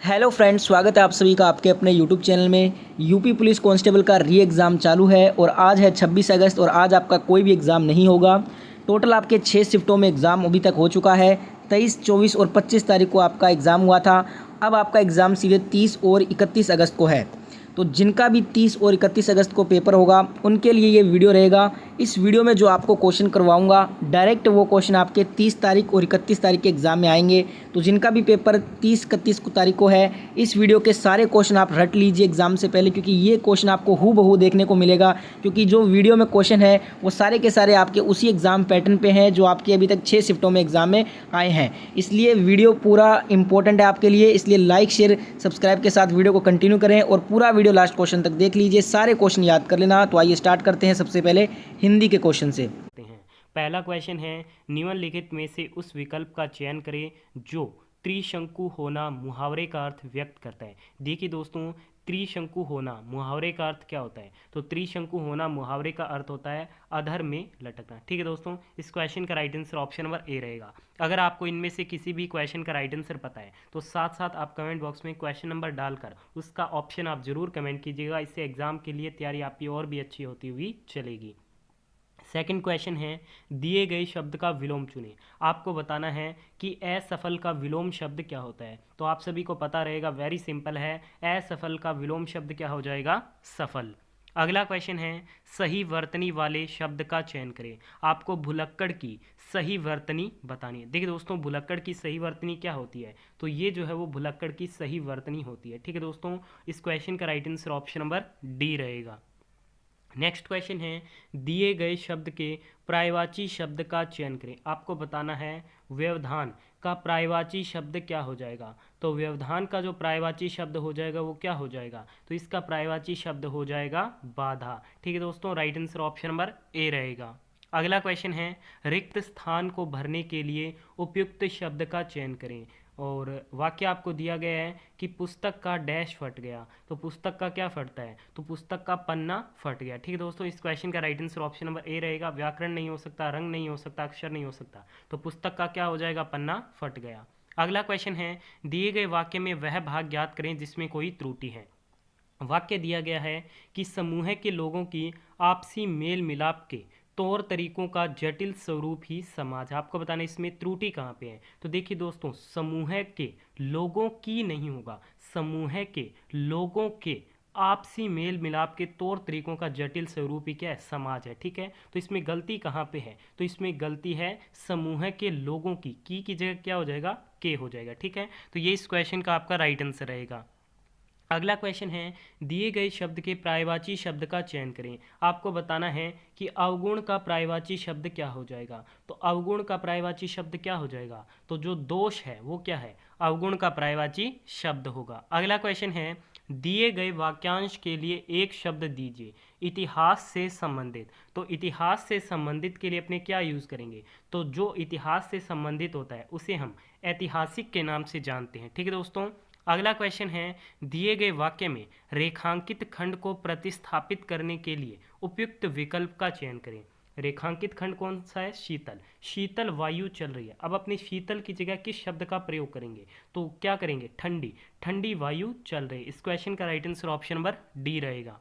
Hello friends, स्वागत है आप सभी का आपके अपने यूट्यूब चैनल में। यूपी पुलिस कांस्टेबल का री एग्ज़ाम चालू है और आज है 26 अगस्त और आज आपका कोई भी एग्ज़ाम नहीं होगा। टोटल आपके 6 शिफ्टों में एग्ज़ाम अभी तक हो चुका है। 23, 24 और 25 तारीख को आपका एग्ज़ाम हुआ था। अब आपका एग्ज़ाम सीधे 30 और 31 अगस्त को है। तो जिनका भी 30 और 31 अगस्त को पेपर होगा उनके लिए ये वीडियो रहेगा। इस वीडियो में जो आपको क्वेश्चन करवाऊंगा डायरेक्ट वो क्वेश्चन आपके 30 तारीख और 31 तारीख के एग्ज़ाम में आएंगे। तो जिनका भी पेपर 30, 31 तारीख को है, इस वीडियो के सारे क्वेश्चन आप रट लीजिए एग्ज़ाम से पहले, क्योंकि ये क्वेश्चन आपको हूबहू देखने को मिलेगा। क्योंकि जो वीडियो में क्वेश्चन है वो सारे के सारे आपके उसी एग्ज़ाम पैटर्न पे हैं जो आपके अभी तक 6 शिफ्टों में एग्ज़ाम में आए हैं। इसलिए वीडियो पूरा इंपॉर्टेंट है आपके लिए, इसलिए लाइक, शेयर, सब्सक्राइब के साथ वीडियो को कंटिन्यू करें और पूरा वीडियो लास्ट क्वेश्चन तक देख लीजिए, सारे क्वेश्चन याद कर लेना। तो आइए स्टार्ट करते हैं सबसे पहले हिंदी के क्वेश्चन से। पहला क्वेश्चन है, निम्नलिखित में से उस विकल्प का चयन करें जो त्रिशंकु होना मुहावरे का अर्थ व्यक्त करता है। देखिए दोस्तों, त्रिशंकु होना मुहावरे का अर्थ क्या होता है? तो त्रिशंकु होना मुहावरे का अर्थ होता है अधर में लटकना। ठीक है दोस्तों, इस क्वेश्चन का right answer option number A रहेगा। अगर आपको इनमें से किसी भी क्वेश्चन का राइट आंसर पता है तो साथ साथ आप कमेंट बॉक्स में क्वेश्चन नंबर डालकर उसका ऑप्शन आप जरूर कमेंट कीजिएगा। इससे एग्जाम के लिए तैयारी आपकी और भी अच्छी होती हुई चलेगी। सेकंड क्वेश्चन है, दिए गए शब्द का विलोम चुनें। आपको बताना है कि असफल का विलोम शब्द क्या होता है। तो आप सभी को पता रहेगा, वेरी सिंपल है, असफल का विलोम शब्द क्या हो जाएगा? सफल। अगला क्वेश्चन है, सही वर्तनी वाले शब्द का चयन करें। आपको भुलक्कड़ की सही वर्तनी बतानी है। देखिए दोस्तों, भुलक्कड़ की सही वर्तनी क्या होती है? तो ये जो है वो भुलक्कड़ की सही वर्तनी होती है। ठीक है दोस्तों, इस क्वेश्चन का right answer option number D रहेगा। नेक्स्ट क्वेश्चन है, दिए गए शब्द के पर्यायवाची शब्द का चयन करें। आपको बताना है व्यवधान का पर्यायवाची शब्द क्या हो जाएगा। तो व्यवधान का जो पर्यायवाची शब्द हो जाएगा वो क्या हो जाएगा? तो इसका पर्यायवाची शब्द हो जाएगा बाधा। ठीक है दोस्तों, right answer option number A रहेगा। अगला क्वेश्चन है, रिक्त स्थान को भरने के लिए उपयुक्त शब्द का चयन करें। और वाक्य आपको दिया गया है कि पुस्तक का डैश फट गया। तो पुस्तक का क्या फटता है? तो पुस्तक का पन्ना फट गया। ठीक है दोस्तों, इस क्वेश्चन का right answer option number A रहेगा। व्याकरण नहीं हो सकता, रंग नहीं हो सकता, अक्षर नहीं हो सकता। तो पुस्तक का क्या हो जाएगा? पन्ना फट गया। अगला क्वेश्चन है, दिए गए वाक्य में वह भाग ज्ञात करें जिसमें कोई त्रुटि है। वाक्य दिया गया है कि समूह के लोगों की आपसी मेल मिलाप के तौर तरीकों का जटिल स्वरूप ही समाज। आपको बताना इसमें त्रुटि कहाँ पे है। तो देखिए दोस्तों, समूह के लोगों की नहीं होगा, समूह के लोगों के आपसी मेल मिलाप के तौर तरीकों का जटिल स्वरूप ही क्या है? समाज है। ठीक है, तो इसमें गलती कहाँ पे है? तो इसमें गलती है समूह के लोगों की जगह क्या हो जाएगा? के हो जाएगा। ठीक है, तो ये इस क्वेश्चन का आपका राइट आंसर रहेगा। अगला क्वेश्चन है, दिए गए शब्द के पर्यायवाची शब्द का चयन करें। आपको बताना है कि अवगुण का पर्यायवाची शब्द क्या हो जाएगा। तो अवगुण का पर्यायवाची शब्द क्या हो जाएगा? तो जो दोष है वो क्या है? अवगुण का पर्यायवाची शब्द होगा। अगला क्वेश्चन है, दिए गए वाक्यांश के लिए एक शब्द दीजिए इतिहास से संबंधित। तो इतिहास से संबंधित के लिए अपने क्या यूज करेंगे? तो जो इतिहास से संबंधित होता है उसे हम ऐतिहासिक के नाम से जानते हैं। ठीक है दोस्तों। अगला क्वेश्चन है, दिए गए वाक्य में रेखांकित खंड को प्रतिस्थापित करने के लिए उपयुक्त विकल्प का चयन करें। रेखांकित खंड कौन सा है? शीतल। शीतल वायु चल रही है। अब अपने शीतल की जगह किस शब्द का प्रयोग करेंगे? तो क्या करेंगे? ठंडी। ठंडी वायु चल रही है। इस क्वेश्चन का right answer option number D रहेगा।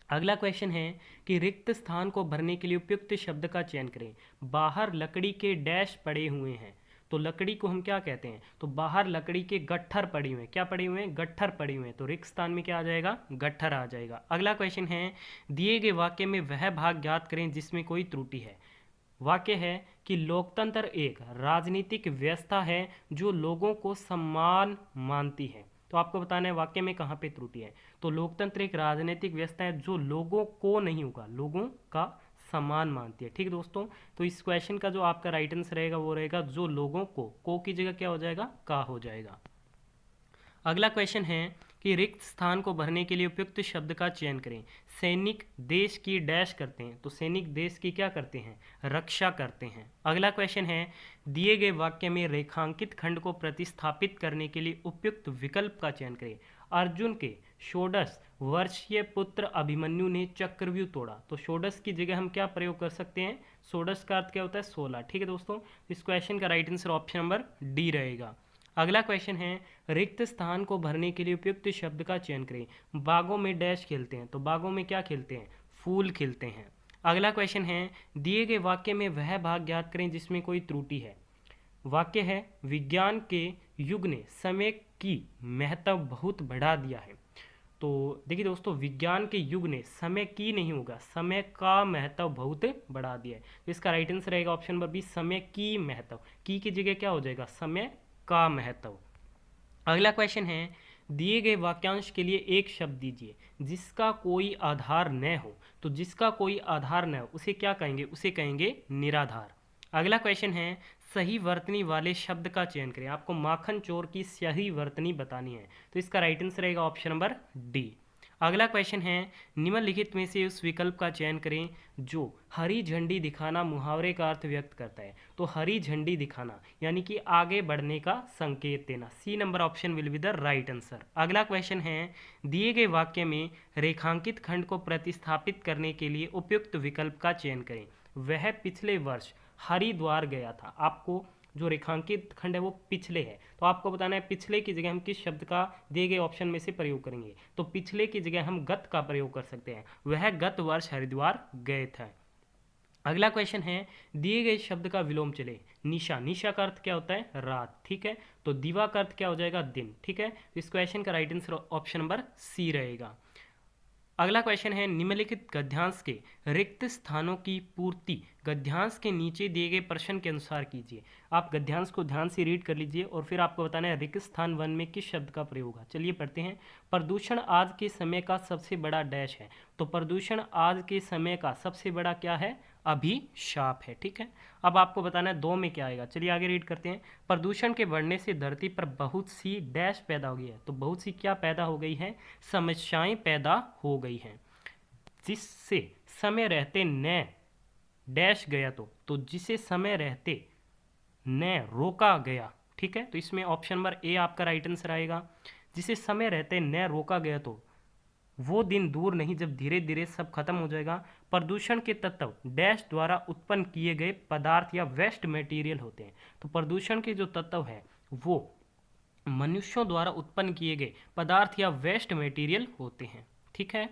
अगला क्वेश्चन है कि रिक्त स्थान को भरने के लिए उपयुक्त शब्द का चयन करें। बाहर लकड़ी के डैश पड़े हुए हैं। तो लकड़ी को हम क्या कहते हैं? तो बाहर लकड़ी के गट्ठर पड़े हुए हैं। क्या पड़े हुए हैं? गट्ठर पड़े हुए हैं। तो रिक्त स्थान में क्या आ जाएगा? गट्ठर आ जाएगा। अगला क्वेश्चन है, दिए गए वाक्य में वह भाग ज्ञात करें जिसमें कोई त्रुटि है। वाक्य है कि लोकतंत्र एक राजनीतिक व्यवस्था है जो लोगों को सम्मान मानती है। तो आपको बताना है वाक्य में कहाँ पे त्रुटि है। तो लोकतंत्र एक राजनीतिक व्यवस्था है जो लोगों को नहीं होगा, लोगों का सम्मान मानती है। ठीक है दोस्तों, तो इस क्वेश्चन का जो आपका राइट आंसर रहेगा वो रहेगा जो लोगों को की जगह क्या हो जाएगा? का हो जाएगा। अगला क्वेश्चन है कि रिक्त स्थान को भरने के लिए उपयुक्त शब्द का चयन करें। सैनिक देश की डैश करते हैं। तो सैनिक देश की क्या करते हैं? रक्षा करते हैं। अगला क्वेश्चन है, दिए गए वाक्य में रेखांकित खंड को प्रतिस्थापित करने के लिए उपयुक्त विकल्प का चयन करें। अर्जुन के षोडश वर्षीय पुत्र अभिमन्यु ने चक्रव्यूह तोड़ा। तो षोडश की जगह हम क्या प्रयोग कर सकते हैं? षोडश का अर्थ क्या होता है? 16। ठीक है दोस्तों, इस क्वेश्चन का right answer option number D रहेगा। अगला क्वेश्चन है रिक्त स्थान को भरने के लिए उपयुक्त शब्द का चयन करें। बागों में डैश खेलते हैं, तो बागों में क्या खेलते हैं, फूल खिलते हैं। अगला क्वेश्चन है दिए गए वाक्य में वह भाग ज्ञात करें जिसमें कोई त्रुटि है। वाक्य है विज्ञान के युग ने समय की महत्व बहुत बढ़ा दिया है। तो देखिए दोस्तों, विज्ञान के युग ने समय की नहीं होगा, समय का महत्व बहुत बढ़ा दिया है। तो इसका राइट आंसर रहेगा ऑप्शन नंबर बी, समय की महत्व। की जगह क्या हो जाएगा, समय का महत्व। अगला क्वेश्चन है दिए गए वाक्यांश के लिए एक शब्द दीजिए जिसका कोई आधार न हो। तो जिसका कोई आधार न हो उसे क्या कहेंगे, उसे कहेंगे निराधार। अगला क्वेश्चन है सही वर्तनी वाले शब्द का चयन करें। आपको माखन चोर की सही वर्तनी बतानी है, तो इसका राइट आंसर रहेगा ऑप्शन नंबर डी। अगला क्वेश्चन है निम्नलिखित में से उस विकल्प का चयन करें जो हरी झंडी दिखाना मुहावरे का अर्थ व्यक्त करता है। तो हरी झंडी दिखाना यानी कि आगे बढ़ने का संकेत देना। C number option will be the right answer. अगला क्वेश्चन है दिए गए वाक्य में रेखांकित खंड को प्रतिस्थापित करने के लिए उपयुक्त विकल्प का चयन करें। वह पिछले वर्ष हरिद्वार गया था। आपको जो रेखांकित खंड है वो पिछले है, तो आपको बताना है पिछले की जगह हम किस शब्द का दिए गए ऑप्शन में से प्रयोग करेंगे। तो पिछले की जगह हम गत का प्रयोग कर सकते हैं, वह गत वर्ष हरिद्वार गए थे। अगला क्वेश्चन है दिए गए शब्द का विलोम चले। निशा, निशा का अर्थ क्या होता है, रात, ठीक है। तो दिवा का अर्थ क्या हो जाएगा, दिन, ठीक है। इस क्वेश्चन का right answer option number C रहेगा। अगला क्वेश्चन है निम्नलिखित गद्यांश के रिक्त स्थानों की पूर्ति गद्यांश के नीचे दिए गए प्रश्न के अनुसार कीजिए। आप गद्यांश को ध्यान से रीड कर लीजिए और फिर आपको बताना है रिक्त स्थान 1 में किस शब्द का प्रयोग है। चलिए पढ़ते हैं। प्रदूषण आज के समय का सबसे बड़ा डैश है। तो प्रदूषण आज के समय का सबसे बड़ा क्या है, अभिशाप है, ठीक है। अब आपको बताना है 2 में क्या आएगा। चलिए आगे रीड करते हैं। प्रदूषण के बढ़ने से धरती पर बहुत सी डैश पैदा हो गई है। तो बहुत सी क्या पैदा हो गई है, समस्याएं पैदा हो गई हैं जिससे समय रहते न डैश गया। तो जिसे समय रहते न रोका गया, ठीक है। तो इसमें ऑप्शन नंबर ए आपका राइट आंसर आएगा। जिसे समय रहते न रोका गया तो वो दिन दूर नहीं जब धीरे धीरे सब खत्म हो जाएगा। प्रदूषण के तत्व डैश द्वारा उत्पन्न किए गए पदार्थ या वेस्ट मटेरियल होते हैं। तो प्रदूषण के जो तत्व है वो मनुष्यों द्वारा उत्पन्न किए गए पदार्थ या वेस्ट मटेरियल होते हैं, ठीक है।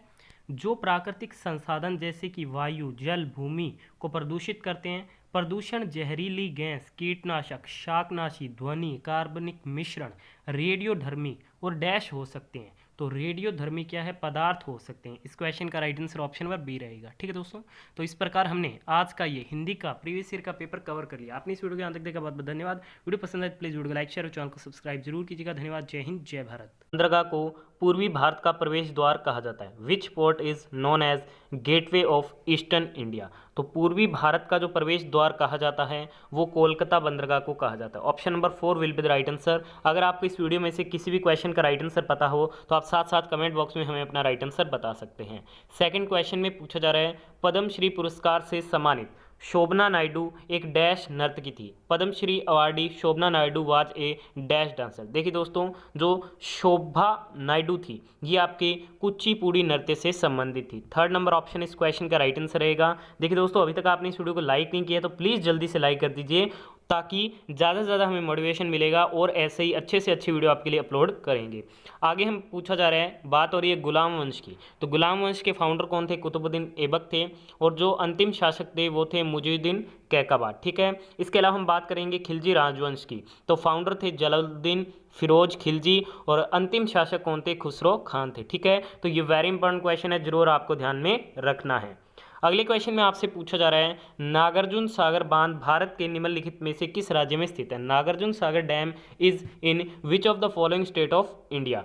जो प्राकृतिक संसाधन जैसे कि वायु, जल, भूमि को प्रदूषित करते हैं। प्रदूषण जहरीली गैस, कीटनाशक, शाकनाशी, ध्वनि, कार्बनिक मिश्रण, रेडियोधर्मी और डैश हो सकते हैं। तो रेडियोधर्मी क्या है, पदार्थ हो सकते हैं। इस क्वेश्चन का right answer option number B रहेगा, ठीक है दोस्तों। तो इस प्रकार हमने आज का ये हिंदी का प्रीवियस ईयर का पेपर कवर कर लिया। आपने इस वीडियो को यहाँ तक देखा, बहुत बहुत धन्यवाद। वीडियो पसंद आए प्लीज वीडियो को लाइक, शेयर और चैनल को सब्सक्राइब जरूर कीजिएगा। धन्यवाद। जय हिंद, जय भारत। बंदरगाह को पूर्वी भारत का प्रवेश द्वार कहा जाता है। Which port is known as gateway of eastern India. तो पूर्वी भारत का जो प्रवेश द्वार कहा जाता है वो कोलकाता बंदरगाह को कहा जाता है। Option number 4 will be the right answer. अगर आपको इस वीडियो में से किसी भी क्वेश्चन का राइट आंसर पता हो तो आप साथ साथ कमेंट बॉक्स में हमें अपना राइट आंसर बता सकते हैं। सेकंड क्वेश्चन में पूछा जा रहा है पद्मश्री पुरस्कार से सम्मानित शोभना नायडू एक डैश नर्तकी थी। Padmashri awardee Shobhana Naidu was a dash dancer. देखिए दोस्तों, जो शोभा नायडू थी ये आपके कुचिपुड़ी नृत्य से संबंधित थी। थर्ड नंबर ऑप्शन इस क्वेश्चन का राइट आंसर रहेगा। देखिए दोस्तों, अभी तक आपने इस वीडियो को लाइक नहीं किया तो प्लीज़ जल्दी से लाइक कर दीजिए ताकि ज़्यादा से ज़्यादा हमें मोटिवेशन मिलेगा और ऐसे ही अच्छे से अच्छी वीडियो आपके लिए अपलोड करेंगे। आगे हम पूछा जा रहा है, बात हो रही है गुलाम वंश की। तो गुलाम वंश के फाउंडर कौन थे, कुतुबुद्दीन ऐबक थे और जो अंतिम शासक थे वो थे मुइजुद्दीन कैकबाद, ठीक है। इसके अलावा हम बात करेंगे खिलजी राजवंश की। तो फाउंडर थे जलालुद्दीन फिरोज खिलजी और अंतिम शासक कौन थे, खुसरो खान थे, ठीक है। तो ये वेरी इंपॉर्टेंट क्वेश्चन है, जरूर आपको ध्यान में रखना है। अगले क्वेश्चन में आपसे पूछा जा रहा है नागार्जुन सागर बांध भारत के निम्नलिखित में से किस राज्य में स्थित है। Nagarjuna Sagar dam is in which of the following state of India.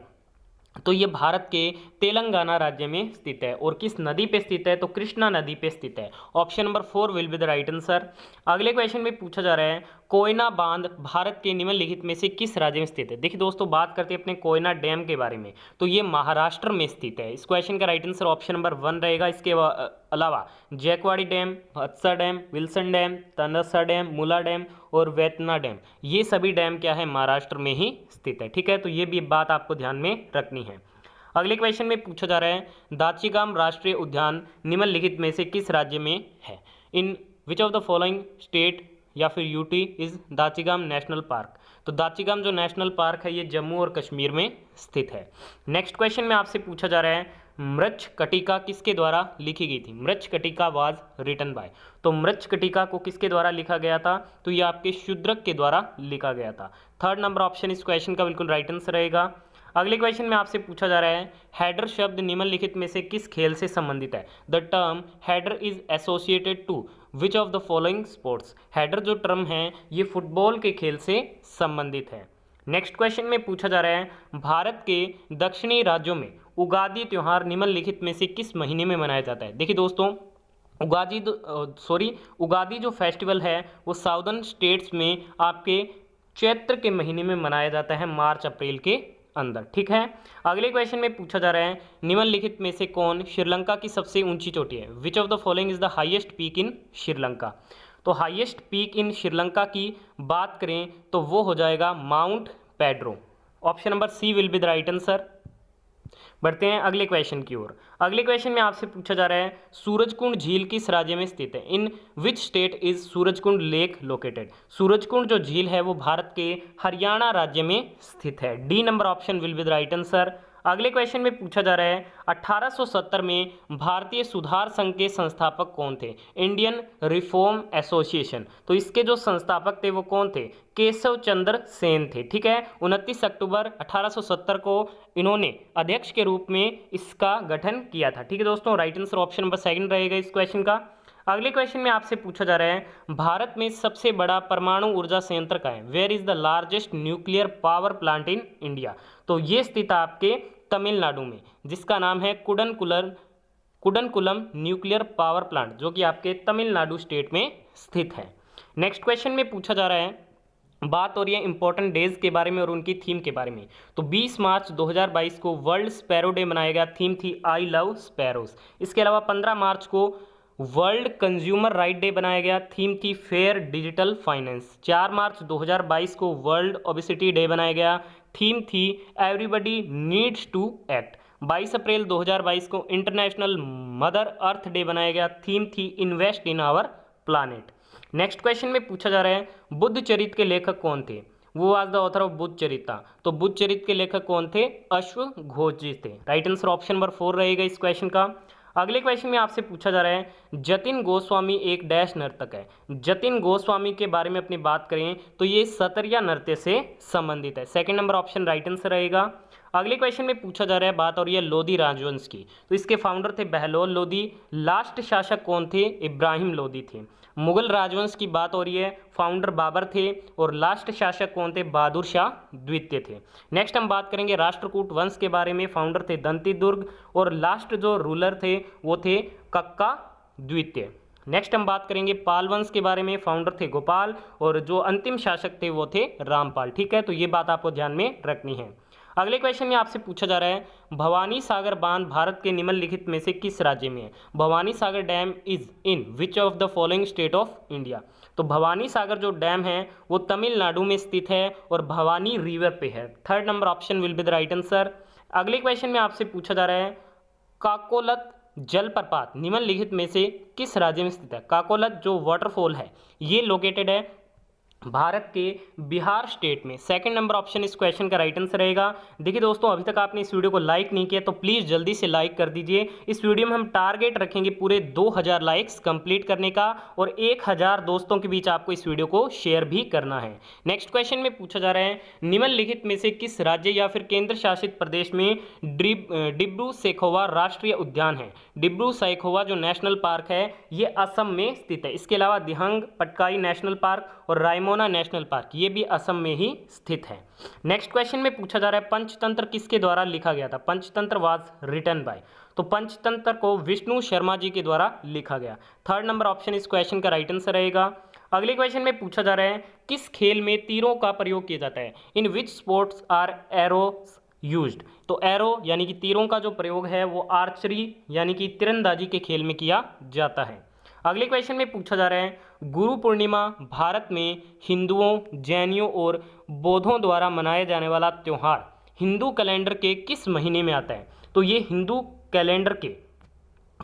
तो ये भारत के तेलंगाना राज्य में स्थित है और किस नदी पे स्थित है, तो कृष्णा नदी पे स्थित है। Option number 4 will be the right answer. अगले क्वेश्चन में पूछा जा रहा है कोयना बांध भारत के निम्नलिखित में से किस राज्य में स्थित है। देखिए दोस्तों, बात करते हैं अपने कोयना डैम के बारे में। तो ये महाराष्ट्र में स्थित है। इस क्वेश्चन का राइट आंसर ऑप्शन नंबर 1 रहेगा। इसके अलावा Jayakwadi dam, Hadsa dam, Wilson dam, Tansa dam, Mula dam और वेतना डैम, ये सभी डैम क्या है, महाराष्ट्र में ही स्थित है, ठीक है। तो ये भी बात आपको ध्यान में रखनी है। अगले क्वेश्चन में पूछा जा रहा है दाचिगाम राष्ट्रीय उद्यान निम्नलिखित में से किस राज्य में है। In which of the following state या फिर UT is Dachigam national park. तो दाचिगाम जो नेशनल पार्क है ये जम्मू और कश्मीर में स्थित है। नेक्स्ट क्वेश्चन में आपसे पूछा जा रहा है मृच्छकटिका किसके द्वारा लिखी गई थी? Mrichchhakatika was written by. तो मृच्छकटिका को किसके द्वारा लिखा गया था? तो ये आपके शूद्रक के द्वारा लिखा गया था। थर्ड नंबर ऑप्शन इस क्वेश्चन का बिल्कुल राइट आंसर रहेगा। अगले क्वेश्चन में आपसे पूछा जा रहा है हेडर शब्द निम्नलिखित में से किस खेल से संबंधित है? The term header is associated to which of the following sports? Header जो टर्म है ये फुटबॉल के खेल से संबंधित है। नेक्स्ट क्वेश्चन में पूछा जा रहा है भारत के दक्षिणी राज्यों में उगादी त्यौहार निम्नलिखित में से किस महीने में मनाया जाता है? देखिए दोस्तों, उगादी जो फेस्टिवल है वो साउदर्न स्टेट्स में आपके चैत्र के महीने में मनाया जाता है, मार्च अप्रैल के अंदर। ठीक है। अगले क्वेश्चन में पूछा जा रहा है निम्नलिखित में से कौन श्रीलंका की सबसे ऊंची चोटी है? विच of the following is the highest peak in Sri Lanka? तो हाईएस्ट पीक इन श्रीलंका की बात करें तो वो हो जाएगा Mount Pedro. Option number C will be the right answer. बढ़ते हैं अगले क्वेश्चन की ओर। अगले क्वेश्चन में आपसे पूछा जा रहा है सूरजकुंड झील किस राज्य में स्थित है? In which state is Surajkund lake located? Surajkund जो झील है वो भारत के हरियाणा राज्य में स्थित है। D number option will be the right answer. अगले क्वेश्चन में पूछा जा रहा है 1870 में भारतीय सुधार संघ के संस्थापक कौन थे? Indian reform association. तो इसके जो संस्थापक थे वो कौन थे? केशव चंद्र सेन थे। ठीक है। 29 अक्टूबर 1870 को इन्होंने अध्यक्ष के रूप में इसका गठन किया था। ठीक है दोस्तों, right answer option number second रहेगा इस क्वेश्चन का। अगले क्वेश्चन में आपसे पूछा जा रहा है भारत में सबसे बड़ा परमाणु ऊर्जा संयंत्र का है? Where is the largest nuclear power plant in India? तो ये स्थित है आपके तमिलनाडु में, जिसका नाम है कुडनकुलम न्यूक्लियर पावर प्लांट, जो कि आपके तमिलनाडु स्टेट में स्थित है। नेक्स्ट क्वेश्चन में पूछा जा रहा है बात हो रही है इंपॉर्टेंट डेज के बारे में और उनकी थीम के बारे में। तो 20 मार्च 2022 को वर्ल्ड स्पैरो डे मनाया गया, थीम थी आई लव स्पैरोज। इसके अलावा 15 मार्च को वर्ल्ड कंज्यूमर राइट डे बनाया गया, थीम थी फेयर डिजिटल फाइनेंस। 4 मार्च 2022 को वर्ल्ड ओबेसिटी डे बनाया गया, थीम थी एवरीबडी नीड्स टू एक्ट। 22 अप्रैल 2022 को इंटरनेशनल मदर अर्थ डे बनाया गया, थीम थी invest in our planet. Next question में पूछा जा रहा है बुद्ध चरित्र के लेखक कौन थे? वो आज द ऑथर ऑफ बुद्ध चरिता। तो बुद्ध चरित्र के लेखक कौन थे? अश्वघोष जी थे। राइट आंसर ऑप्शन नंबर 4 रहेगा इस क्वेश्चन का। अगले क्वेश्चन में आपसे पूछा जा रहा है जतिन गोस्वामी एक डैश नर्तक है। जतिन गोस्वामी के बारे में अपनी बात करें तो ये सतरिया नृत्य से संबंधित है। Second number option right answer रहेगा। अगले क्वेश्चन में पूछा जा रहा है बात और ये लोधी राजवंश की। तो इसके फाउंडर थे बहलोल लोधी। लास्ट शासक कौन थे? इब्राहिम लोधी थे। मुगल राजवंश की बात हो रही है, फाउंडर बाबर थे और लास्ट शासक कौन थे? बहादुर शाह द्वितीय थे। नेक्स्ट हम बात करेंगे राष्ट्रकूट वंश के बारे में, फाउंडर थे दंती दुर्ग और लास्ट जो रूलर थे वो थे कक्का द्वितीय। नेक्स्ट हम बात करेंगे पाल वंश के बारे में, फाउंडर थे गोपाल और जो अंतिम शासक थे वो थे रामपाल। ठीक है, तो ये बात आपको ध्यान में रखनी है। अगले क्वेश्चन में आपसे पूछा जा रहा है भवानी सागर बांध भारत के निम्नलिखित में से किस राज्य में है? Bhavani Sagar dam is in which of the following state of India? तो भवानी सागर जो डैम है वो तमिलनाडु में स्थित है और भवानी रिवर पे है। Third number option will be the right answer. अगले क्वेश्चन में आपसे पूछा जा रहा है काकोलत जलप्रपात निम्नलिखित में से किस राज्य में स्थित है? काकोलत जो वाटरफॉल है ये लोकेटेड है भारत के बिहार स्टेट में। सेकंड नंबर ऑप्शन इस क्वेश्चन का राइट आंसर रहेगा। देखिए दोस्तों, अभी तक आपने इस वीडियो को लाइक नहीं किया तो प्लीज़ जल्दी से लाइक कर दीजिए। इस वीडियो में हम टारगेट रखेंगे पूरे 2000 लाइक्स कंप्लीट करने का और 1000 दोस्तों के बीच आपको इस वीडियो को शेयर भी करना है। नेक्स्ट क्वेश्चन में पूछा जा रहा है निम्नलिखित में से किस राज्य या फिर केंद्र शासित प्रदेश में डिब्रू सैखोवा राष्ट्रीय उद्यान है? डिब्रू सैखोवा जो नेशनल पार्क है ये असम में स्थित है। इसके अलावा दिहंग पटकाई नेशनल पार्क और रायमोना नेशनल पार्क ये भी असम में ही स्थित है। नेक्स्ट क्वेश्चन में पूछा जा रहा है पंचतंत्र किसके द्वारा लिखा गया था? Panchatantra was written by. तो पंचतंत्र को विष्णु शर्मा जी के द्वारा लिखा गया। थर्ड नंबर ऑप्शन इस क्वेश्चन का राइट आंसर रहेगा। अगले क्वेश्चन में पूछा जा रहा है किस खेल में तीरों का प्रयोग किया जाता है? In which sports are arrows used? तो एरो यानी कि तीरों का जो प्रयोग है वो आर्चरी यानी कि तीरंदाजी के खेल में किया जाता है। अगले क्वेश्चन में पूछा जा रहा है गुरु पूर्णिमा भारत में हिंदुओं, जैनियों और बौद्धों द्वारा मनाया जाने वाला त्यौहार हिंदू कैलेंडर के किस महीने में आता है? तो ये हिंदू कैलेंडर के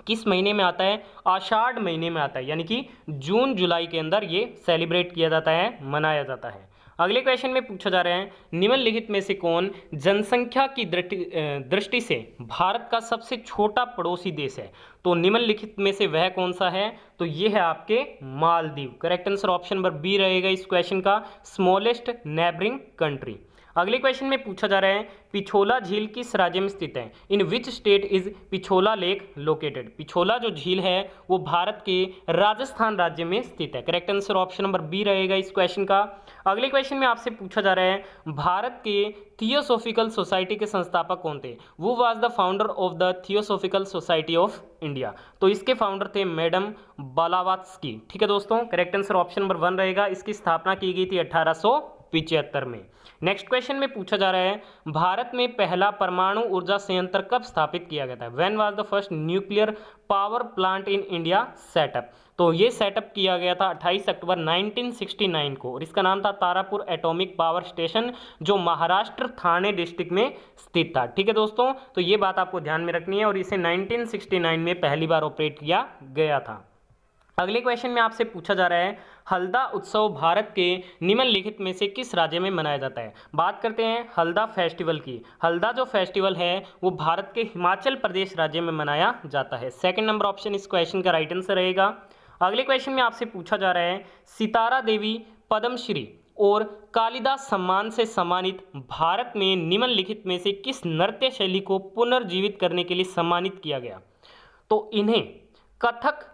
किस महीने में आता है? आषाढ़ महीने में आता है, यानी कि जून जुलाई के अंदर ये सेलिब्रेट किया जाता है, मनाया जाता है। अगले क्वेश्चन में पूछा जा रहा है निम्नलिखित में से कौन जनसंख्या की दृष्टि से भारत का सबसे छोटा पड़ोसी देश है। तो निम्नलिखित में से वह कौन सा है, तो ये है आपके Maldives. Correct answer option number B रहेगा इस क्वेश्चन का, स्मॉलेस्ट नेबरिंग कंट्री। अगले क्वेश्चन में पूछा जा रहा है पिछोला झील किस राज्य में स्थित है। In which state is Pichola lake located. Pichola जो झील है वो भारत के राजस्थान राज्य में स्थित है। Correct answer option number B रहेगा इस क्वेश्चन का। अगले क्वेश्चन में आपसे पूछा जा रहा है भारत के थियोसॉफिकल सोसाइटी के संस्थापक कौन थे। वो was the founder of the theosophical society of India. तो इसके फाउंडर थे मैडम ब्लावात्स्की। ठीक है दोस्तों, करेक्ट आंसर ऑप्शन नंबर 1 रहेगा। इसकी स्थापना की गई थी 1875 में। नेक्स्ट क्वेश्चन में पूछा जा रहा है भारत में पहला परमाणु ऊर्जा संयंत्र कब स्थापित किया गया था। When was the first nuclear power plant in India setup. तो ये सेटअप किया गया था 28 अक्टूबर 1969 को और इसका नाम था तारापुर एटॉमिक पावर स्टेशन, जो महाराष्ट्र थाने डिस्ट्रिक्ट में स्थित था। ठीक है दोस्तों, तो ये बात आपको ध्यान में रखनी है और इसे 1969 में पहली बार ऑपरेट किया गया था। अगले क्वेश्चन में आपसे पूछा जा रहा है हल्दा उत्सव भारत के निम्नलिखित में से किस राज्य में मनाया जाता है। बात करते हैं हल्दा फेस्टिवल की। हल्दा जो फेस्टिवल है वो भारत के हिमाचल प्रदेश राज्य में मनाया जाता है। सेकंड नंबर ऑप्शन इस क्वेश्चन का राइट आंसर रहेगा। अगले क्वेश्चन में आपसे पूछा जा रहा है सितारा देवी पद्मश्री और कालिदास सम्मान से सम्मानित भारत में निम्नलिखित में से किस नृत्य शैली को पुनर्जीवित करने के लिए सम्मानित किया गया। तो इन्हें कथक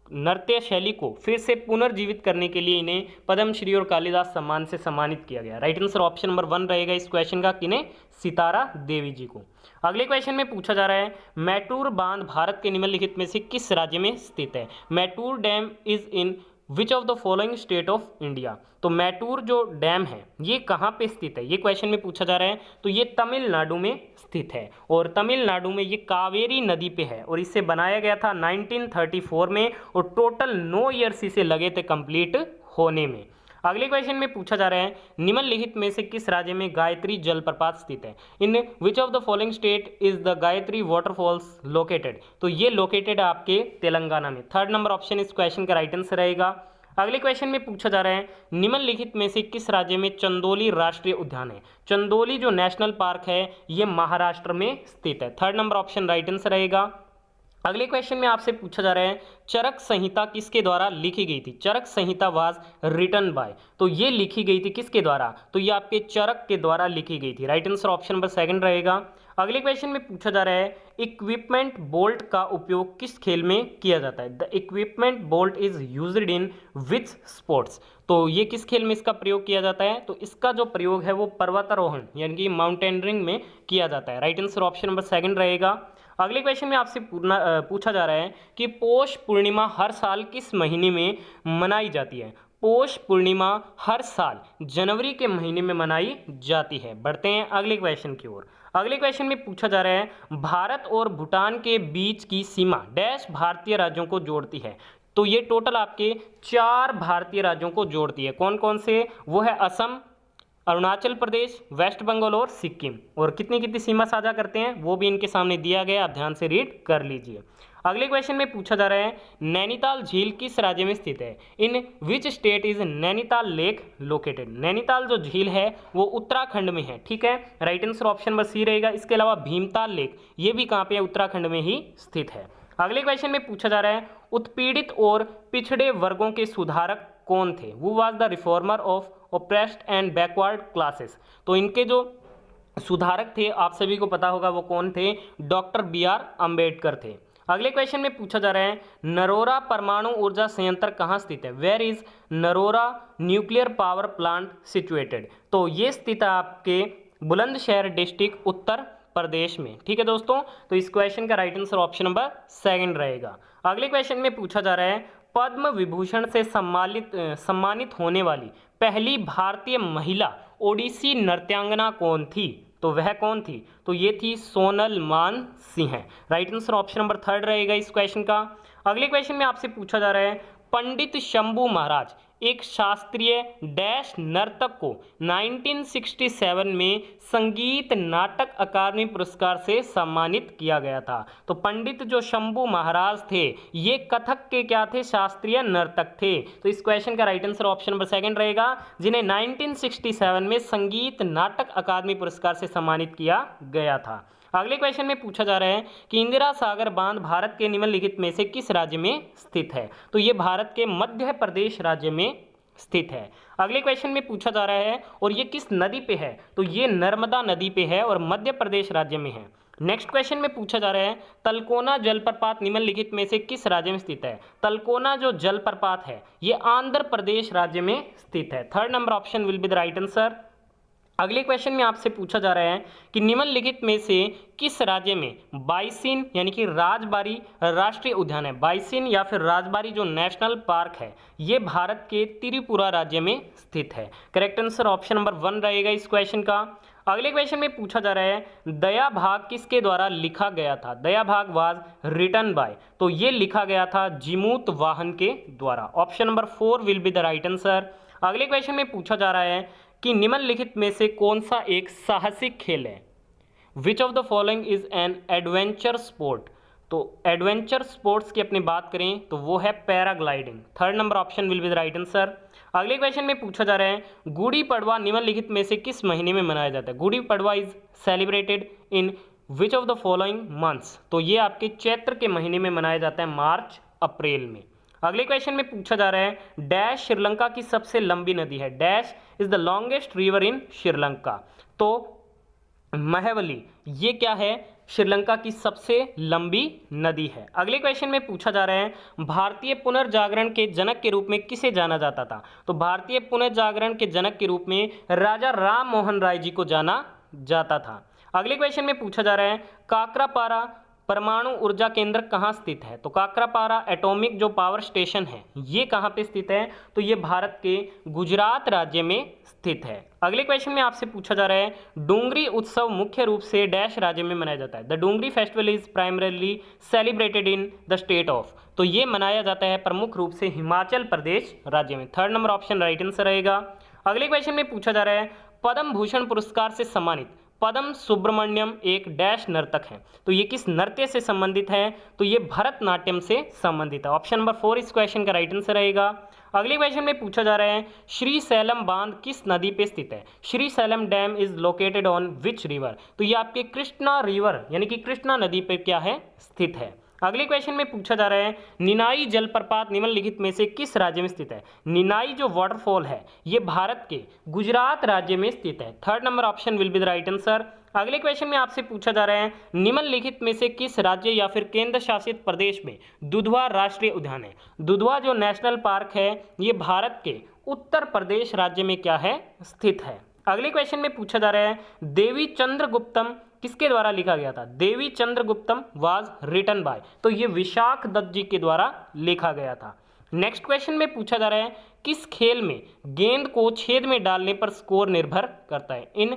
नृत्य शैली को फिर से पुनर्जीवित करने के लिए इन्हें पद्मश्री और कालिदास सम्मान से सम्मानित किया गया। राइट आंसर ऑप्शन नंबर 1 रहेगा इस क्वेश्चन का, किन्हें, सितारा देवी जी को। अगले क्वेश्चन में पूछा जा रहा है मैटूर बांध भारत के निम्नलिखित में से किस राज्य में स्थित है। Mettur dam is in which of the following state of India. तो मैटूर जो डैम है ये कहाँ पे स्थित है, ये क्वेश्चन में पूछा जा रहा है। तो ये तमिलनाडु में स्थित है और तमिलनाडु में ये कावेरी नदी पे है और इसे बनाया गया था 1934 में और टोटल 9 ईयर्स इसे लगे थे कंप्लीट होने में। अगले क्वेश्चन में पूछा जा रहा है निम्नलिखित में से किस राज्य में गायत्री जलप्रपात स्थित है। In which of the following state is the Gayatri waterfalls located. तो ये लोकेटेड है आपके तेलंगाना में। थर्ड नंबर ऑप्शन इस क्वेश्चन का राइट आंसर रहेगा। अगले क्वेश्चन में पूछा जा रहा है निम्नलिखित में से किस राज्य में चंदोली राष्ट्रीय उद्यान है। चंदोली जो नेशनल पार्क है ये महाराष्ट्र में स्थित है। Third number option right answer रहेगा। अगले क्वेश्चन में आपसे पूछा जा रहा है चरक संहिता किसके द्वारा लिखी गई थी। चरक संहिता वाज रिटन बाय। तो ये लिखी गई थी किसके द्वारा, तो ये आपके चरक के द्वारा लिखी गई थी। राइट आंसर ऑप्शन नंबर 2 रहेगा। अगले क्वेश्चन में पूछा जा रहा है इक्विपमेंट बोल्ट का उपयोग किस खेल में किया जाता है। The equipment bolt is used in which sports. तो ये किस खेल में इसका प्रयोग किया जाता है, तो इसका जो प्रयोग है वो पर्वतारोहण यानी कि माउंटेनरिंग में किया जाता है। राइट आंसर ऑप्शन नंबर 2 रहेगा। अगले क्वेश्चन में आपसे पूछा जा रहा है कि पौष पूर्णिमा हर साल किस महीने में मनाई जाती है। पौष पूर्णिमा हर साल जनवरी के महीने में मनाई जाती है। बढ़ते हैं अगले क्वेश्चन की ओर। अगले क्वेश्चन में पूछा जा रहा है भारत और भूटान के बीच की सीमा डैश भारतीय राज्यों को जोड़ती है। तो ये टोटल आपके 4 भारतीय राज्यों को जोड़ती है। कौन कौन से, वो है असम, अरुणाचल प्रदेश, वेस्ट बंगाल और सिक्किम। और कितनी कितनी सीमा साझा करते हैं वो भी इनके सामने दिया गया, आप ध्यान से रीड कर लीजिए। अगले क्वेश्चन में पूछा जा रहा है नैनीताल झील किस राज्य में स्थित है। In which state is Nainital lake located. Nainital जो झील है वो उत्तराखंड में है। ठीक है, right answer option number C रहेगा। इसके अलावा भीमताल लेक ये भी कहाँ पे है, उत्तराखंड में ही स्थित है। अगले क्वेश्चन में पूछा जा रहा है उत्पीड़ित और पिछड़े वर्गों के सुधारक कौन थे। वो was the reformer of oppressed and backward classes. तो इनके जो सुधारक थे आप सभी को पता होगा वो कौन थे, डॉक्टर BR अम्बेडकर थे। अगले क्वेश्चन में पूछा जा रहा है नरोरा परमाणु ऊर्जा संयंत्र कहाँ स्थित है। Where is Narora nuclear power plant situated. तो ये स्थित है आपके बुलंदशहर डिस्ट्रिक्ट उत्तर प्रदेश में। ठीक है दोस्तों, तो इस क्वेश्चन का राइट आंसर ऑप्शन नंबर 2 रहेगा। अगले क्वेश्चन में पूछा जा रहा है पद्म विभूषण से सम्मानित होने वाली पहली भारतीय महिला ओडिसी नृत्यांगना कौन थी। तो वह कौन थी, तो ये थी सोनल मान Singh. Right answer option number 3 रहेगा इस क्वेश्चन का। अगले क्वेश्चन में आपसे पूछा जा रहा है पंडित शंभू महाराज एक शास्त्रीय डैश नर्तक को 1967 में संगीत नाटक अकादमी पुरस्कार से सम्मानित किया गया था? तो पंडित जो शंभू महाराज थे ये कथक के क्या थे? शास्त्रीय नर्तक थे। तो इस क्वेश्चन का right answer option number second रहेगा, जिन्हें 1967 में संगीत नाटक अकादमी पुरस्कार से सम्मानित किया गया था। अगले क्वेश्चन में पूछा जा रहा है कि इंदिरा सागर बांध भारत के निम्नलिखित में से किस राज्य में स्थित है? तो ये भारत के मध्य प्रदेश राज्य में स्थित है। अगले क्वेश्चन में पूछा जा रहा है और ये किस नदी पे है? तो ये नर्मदा नदी पे है और मध्य प्रदेश राज्य में है। नेक्स्ट क्वेश्चन में पूछा जा रहा है तलकोना जलप्रपात निम्नलिखित में से किस राज्य में स्थित है? तलकोना जो जलप्रपात है ये आंध्र प्रदेश राज्य में स्थित है। Third number option will be the right answer. अगले क्वेश्चन में आपसे पूछा जा रहा है कि निम्नलिखित में से किस राज्य में बाइसिन यानी कि राजबारी राष्ट्रीय उद्यान है? बाइसिन या फिर राजबारी जो नेशनल पार्क है ये भारत के त्रिपुरा राज्य में स्थित है। करेक्ट आंसर ऑप्शन नंबर 1 रहेगा इस क्वेश्चन का। अगले क्वेश्चन में पूछा जा रहा है दया भाग किसके द्वारा लिखा गया था? दया भाग वाज रिटन बाय, तो ये लिखा गया था जिमूत वाहन के द्वारा। Option number 4 will be the right answer. अगले क्वेश्चन में पूछा जा रहा है कि निम्नलिखित में से कौन सा एक साहसिक खेल है? विच of the following is an adventure sport? तो एडवेंचर स्पोर्ट्स की अपनी बात करें तो वो है paragliding. Third number option will be the right answer. अगले क्वेश्चन में पूछा जा रहा है गुड़ी पड़वा निम्नलिखित में से किस महीने में मनाया जाता है? Gudi Padwa is celebrated in which of the following months? तो ये आपके चैत्र के महीने में मनाया जाता है, मार्च अप्रैल में। अगले क्वेश्चन में पूछा जा रहा है डैश श्रीलंका की सबसे लंबी नदी है? Dash is the longest river in Sri Lanka? तो महावली ये क्या है? श्रीलंका की सबसे लंबी नदी है। अगले क्वेश्चन में पूछा जा रहा है भारतीय पुनर्जागरण के जनक के रूप में किसे जाना जाता था? तो भारतीय पुनर्जागरण के जनक के रूप में राजा राम मोहन राय जी को जाना जाता था। अगले क्वेश्चन में पूछा जा रहा है काकरापारा परमाणु ऊर्जा केंद्र कहाँ स्थित है? तो काकरापारा एटॉमिक जो पावर स्टेशन है ये कहाँ पे स्थित है? तो ये भारत के गुजरात राज्य में स्थित है। अगले क्वेश्चन में आपसे पूछा जा रहा है डोंगरी उत्सव मुख्य रूप से डैश राज्य में मनाया जाता है? The Dongri festival is primarily celebrated in the state of? तो ये मनाया जाता है प्रमुख रूप से हिमाचल प्रदेश राज्य में। Third number option right answer रहेगा। अगले क्वेश्चन में पूछा जा रहा है पद्म भूषण पुरस्कार से सम्मानित पद्म सुब्रमण्यम एक डैश नर्तक है? तो ये किस नृत्य से संबंधित है? तो ये भरतनाट्यम से संबंधित है। ऑप्शन नंबर 4 इस क्वेश्चन का राइट आंसर रहेगा। अगले क्वेश्चन में पूछा जा रहा है श्री सैलम बांध किस नदी पे स्थित है? Shri slam dam is located on which river? तो ये आपके कृष्णा रिवर यानी कि कृष्णा नदी पे क्या है? स्थित है। अगले क्वेश्चन में पूछा जा रहा है निनाई जलप्रपात निम्नलिखित में से किस राज्य में स्थित है? निनाई जो वाटरफॉल है ये भारत के गुजरात राज्य में स्थित है। Third number option will be the right answer. अगले क्वेश्चन में आपसे पूछा जा रहा है निम्नलिखित में से किस राज्य या फिर केंद्र शासित प्रदेश में दुधवा राष्ट्रीय उद्यान है? दुधवा जो नेशनल पार्क है ये भारत के उत्तर प्रदेश राज्य में क्या है? स्थित है। अगले क्वेश्चन में पूछा जा रहा है देवी चंद्रगुप्तम किसके द्वारा लिखा गया था? देवी चंद्रगुप्तम वाज रिटन बाय, तो ये विशाख दत्त जी के द्वारा लिखा गया था। नेक्स्ट क्वेश्चन में पूछा जा रहा है किस खेल में गेंद को छेद में डालने पर स्कोर निर्भर करता है? In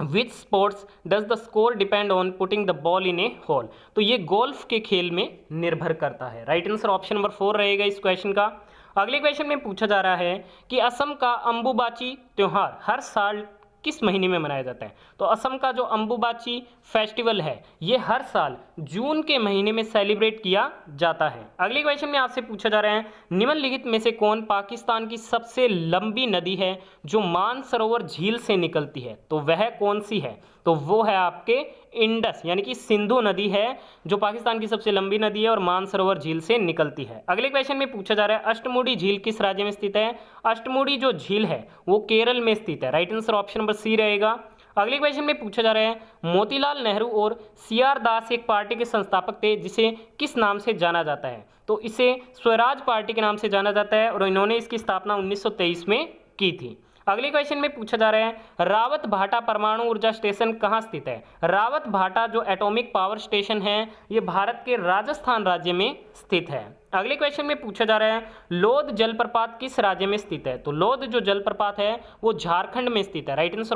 which sports does the score depend on putting the ball in a hole? तो ये गोल्फ के खेल में निर्भर करता है। राइट आंसर ऑप्शन नंबर 4 रहेगा इस क्वेश्चन का। अगले क्वेश्चन में पूछा जा रहा है कि असम का अंबुबाची त्योहार हर साल किस महीने में मनाया जाता है? तो असम का जो अंबुबाची फेस्टिवल है ये हर साल जून के महीने में सेलिब्रेट किया जाता है। अगले क्वेश्चन में आपसे पूछा जा रहा है निम्नलिखित में से कौन पाकिस्तान की सबसे लंबी नदी है जो मानसरोवर झील से निकलती है? तो वह कौन सी है? तो वो है आपके इंडस यानी कि सिंधु नदी है जो पाकिस्तान की सबसे लंबी नदी है और मानसरोवर झील से निकलती है। अगले क्वेश्चन में पूछा जा रहा है अष्टमुडी झील किस राज्य में स्थित है? अष्टमुडी जो झील है वो केरल में स्थित है। Right answer option number C रहेगा। अगले क्वेश्चन में पूछा जा रहा है मोतीलाल नेहरू और सीआर दास एक पार्टी के संस्थापक थे जिसे किस नाम से जाना जाता है? तो इसे स्वराज पार्टी के नाम से जाना जाता है और इन्होंने इसकी स्थापना 1923 में की थी। अगले क्वेश्चन में पूछा जा रहा है रावत भाटा परमाणु ऊर्जा स्टेशन कहाँ स्थित है? रावत भाटा जो एटॉमिक पावर स्टेशन है ये भारत के राजस्थान राज्य में स्थित है। अगले क्वेश्चन में पूछा जा रहा है लोध जलप्रपात किस राज्य में स्थित है? तो लोध जो जलप्रपात है वो झारखंड में स्थित है। Right answer